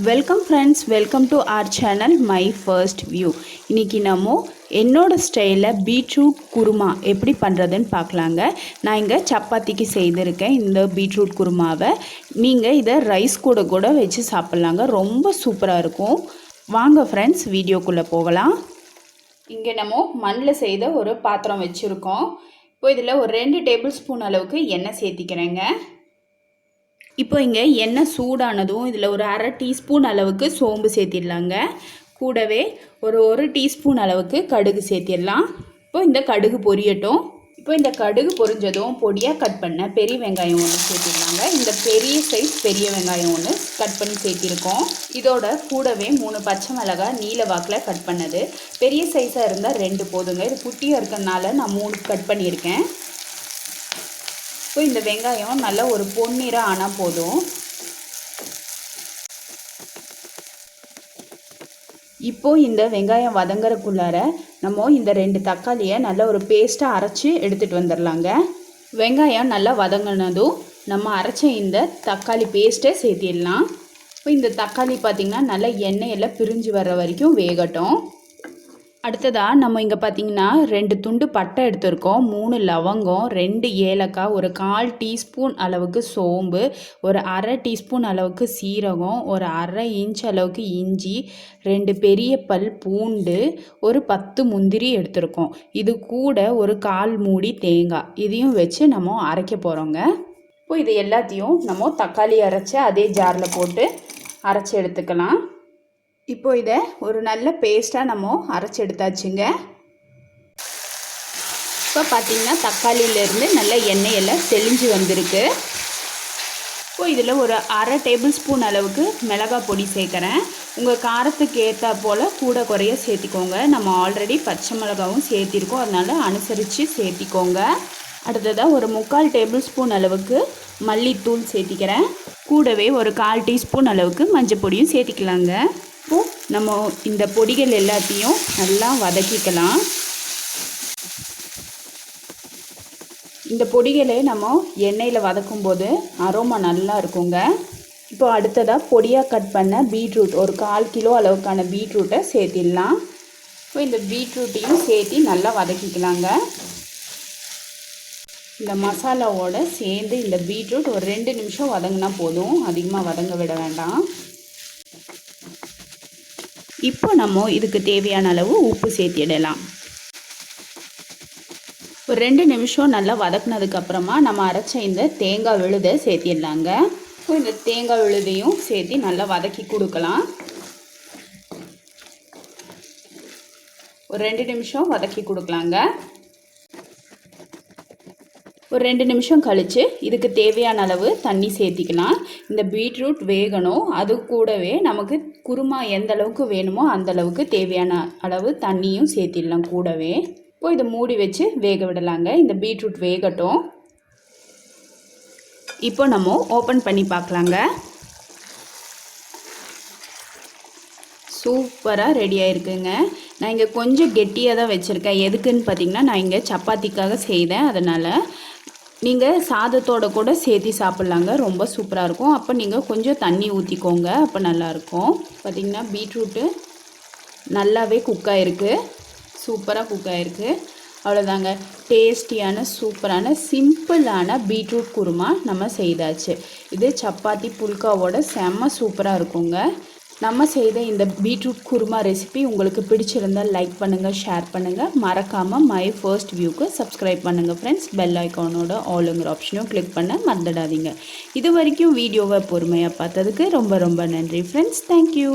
Welcome friends, welcome to our channel my first view. இன்றைக்கி நம்ம என்னோட ஸ்டைலில் பீட்ரூட் குருமா எப்படி பண்ணுறதுன்னு பார்க்கலாங்க. நான் இங்கே சப்பாத்திக்கு செய்திருக்கேன் இந்த பீட்ரூட் குருமாவை. நீங்கள் இதை ரைஸ் கூட வச்சு சாப்பிட்லாங்க, ரொம்ப சூப்பராக இருக்கும். வாங்க ஃப்ரெண்ட்ஸ், வீடியோக்குள்ளே போகலாம். இங்கே நம்ம மண்ணில் செய்த ஒரு பாத்திரம் வச்சுருக்கோம். இப்போ இதில் ஒரு 2 டேபிள் ஸ்பூன் அளவுக்கு எண்ணெய் சேர்த்திக்கிறேங்க. இப்போ இங்கே எண்ணெய் சூடானதும் இதில் ஒரு 1/2 டீஸ்பூன் அளவுக்கு சோம்பு சேர்த்திடலாங்க. கூடவே ஒரு டீஸ்பூன் அளவுக்கு கடுகு சேர்த்திடலாம். இப்போ இந்த கடுகு பொரியட்டும். இப்போ இந்த கடுகு பொரிஞ்சதும் பொடியாக கட் பண்ண பெரிய வெங்காயம் ஒன்று சேர்த்திடலாங்க. இந்த பெரிய சைஸ் பெரிய வெங்காயம் ஒன்று கட் பண்ணி சேர்த்திருக்கோம். இதோட கூடவே 3 பச்சை மிளகாய் நீல வாக்கில் கட் பண்ணது. பெரிய சைஸாக இருந்தால் 2 போதுங்க. இது குட்டியாக இருக்கிறதுனால நான் 3 கட் பண்ணியிருக்கேன். இப்போ இந்த வெங்காயம் நல்லா ஒரு பொன்னிறம் ஆனால் போதும். இப்போது இந்த வெங்காயம் வதங்குறதுக்குள்ளார நம்ம இந்த 2 தக்காளியை நல்லா ஒரு பேஸ்ட்டாக அரைச்சி எடுத்துகிட்டு வந்துடலாங்க. வெங்காயம் நல்லா வதங்கினதும் நம்ம அரைச்ச இந்த தக்காளி பேஸ்ட்டை சேர்த்திடலாம். இப்போ இந்த தக்காளி பார்த்திங்கன்னா நல்லா எண்ணெயெல்லாம் பிரிஞ்சு வர்ற வரைக்கும் வேகட்டும். அடுத்ததாக நம்ம இங்கே பார்த்திங்கன்னா 2 துண்டு பட்டை எடுத்துருக்கோம், 3 லவங்கம், 2 ஏலக்காய், ஒரு 1/4 டீஸ்பூன் அளவுக்கு சோம்பு, ஒரு 1/2 டீஸ்பூன் அளவுக்கு சீரகம், ஒரு 1/2 இன்ச் அளவுக்கு இஞ்சி, 2 பெரிய பல் பூண்டு, ஒரு 10 முந்திரி எடுத்துருக்கோம். இது கூட ஒரு 1/4 மூடி தேங்காய், இதையும் வச்சு நம்ம அரைக்க போகிறோங்க. இப்போ இது எல்லாத்தையும் நம்ம தக்காளி அரைச்சி அதே ஜாரில் போட்டு அரைச்சி எடுத்துக்கலாம். இப்போ இதை ஒரு நல்ல பேஸ்ட்டாக நம்ம அரைச்சி எடுத்தாச்சுங்க. இப்போ பார்த்திங்கன்னா தக்காளியிலேருந்து நல்ல எண்ணெயெல்லாம் தெளிஞ்சு வந்திருக்கு. இப்போ இதில் ஒரு 1/2 டேபிள் ஸ்பூன் அளவுக்கு மிளகாய் பொடி சேர்க்குறேன். உங்கள் காரத்துக்கு ஏற்றா போல் கூட குறைய சேர்த்திக்கோங்க. நம்ம ஆல்ரெடி பச்சை மிளகாவும் சேர்த்திருக்கோம், அதனால் அனுசரித்து சேர்த்திக்கோங்க. அடுத்ததாக ஒரு 3/4 டேபிள் ஸ்பூன் அளவுக்கு மல்லித்தூள் சேர்த்திக்கிறேன். கூடவே ஒரு 1/4 டீஸ்பூன் அளவுக்கு மஞ்சள் பொடியும் சேர்த்திக்கலாங்க. இப்போது நம்ம இந்த பொடிகள் எல்லாத்தையும் நல்லா வதக்கிக்கலாம். இந்த பொடிகளை நம்ம எண்ணெயில் வதக்கும்போது அரோமா நல்லா இருக்குங்க. இப்போ அடுத்ததாக பொடியாக கட் பண்ண பீட்ரூட், ஒரு 1/4 கிலோ அளவுக்கான பீட்ரூட்டை சேர்த்திடலாம். இப்போ இந்த பீட்ரூட்டையும் சேர்த்தி நல்லா வதக்கிக்கலாங்க. இந்த மசாலாவோடு சேர்ந்து இந்த பீட்ரூட் ஒரு 2 நிமிஷம் வதங்கினா போதும், அதிகமாக வதங்க விட வேண்டாம். இப்போ நம்ம இதுக்கு தேவையான அளவு உப்பு சேர்த்திடலாம். ஒரு 2 நிமிஷம் நல்லா வதக்குனதுக்கப்புறமா நம்ம அரைச்ச இந்த தேங்காய் விழுதை சேர்த்திடலாங்க. இப்போ இந்த தேங்காய் விழுதையும் சேர்த்து நல்லா வதக்கி கொடுக்கலாம். ஒரு 2 நிமிஷம் வதக்கி கொடுக்கலாங்க. ஒரு 2 நிமிஷம் கழித்து இதுக்கு தேவையான அளவு தண்ணி சேர்த்திக்கலாம். இந்த பீட்ரூட் வேகணும், அது கூடவே நமக்கு குருமா எந்த அளவுக்கு வேணுமோ அந்த அளவுக்கு தேவையான அளவு தண்ணியும் சேர்த்திடலாம் கூடவே. இப்போ இதை மூடி வச்சு வேக விடலாங்க. இந்த பீட்ரூட் வேகட்டும். இப்போ நம்ம ஓப்பன் பண்ணி பார்க்கலாங்க. சூப்பராக ரெடியாக இருக்குங்க. நான் இங்கே கொஞ்சம் கெட்டியாக தான் வச்சுருக்கேன். எதுக்குன்னு பார்த்திங்கன்னா நான் இங்கே சப்பாத்திக்காக செய்தேன், அதனால் நீங்கள் சாதத்தோடு கூட சேர்த்தி சாப்பிட்லாங்க, ரொம்ப சூப்பராக இருக்கும். அப்போ நீங்கள் கொஞ்சம் தண்ணி ஊற்றிக்கோங்க, அப்போ நல்லாயிருக்கும். பார்த்திங்கன்னா பீட்ரூட்டு நல்லாவே குக் ஆகிருக்கு, சூப்பராக குக் ஆகிருக்கு. அவ்வளோதாங்க, டேஸ்டியான சூப்பரான சிம்பிளான பீட்ரூட் குருமா நம்ம செய்தாச்சு. இது சப்பாத்தி புல்காவோட செம்ம சூப்பராக இருக்குங்க. நம்ம செய்த இந்த பீட்ரூட் குருமா ரெசிபி உங்களுக்கு பிடிச்சிருந்தால் லைக் பண்ணுங்கள், ஷேர் பண்ணுங்கள். மறக்காமல் மை ஃபர்ஸ்ட் வியூக்கு சப்ஸ்கிரைப் பண்ணுங்கள் ஃப்ரெண்ட்ஸ். பெல் ஐக்கானோட ஆளுங்கிற ஆப்ஷனையும் கிளிக் பண்ண மறந்துடாதீங்க. இது வரைக்கும் வீடியோவை பொறுமையாக பார்த்ததுக்கு ரொம்ப ரொம்ப நன்றி ஃப்ரெண்ட்ஸ். தேங்க்யூ.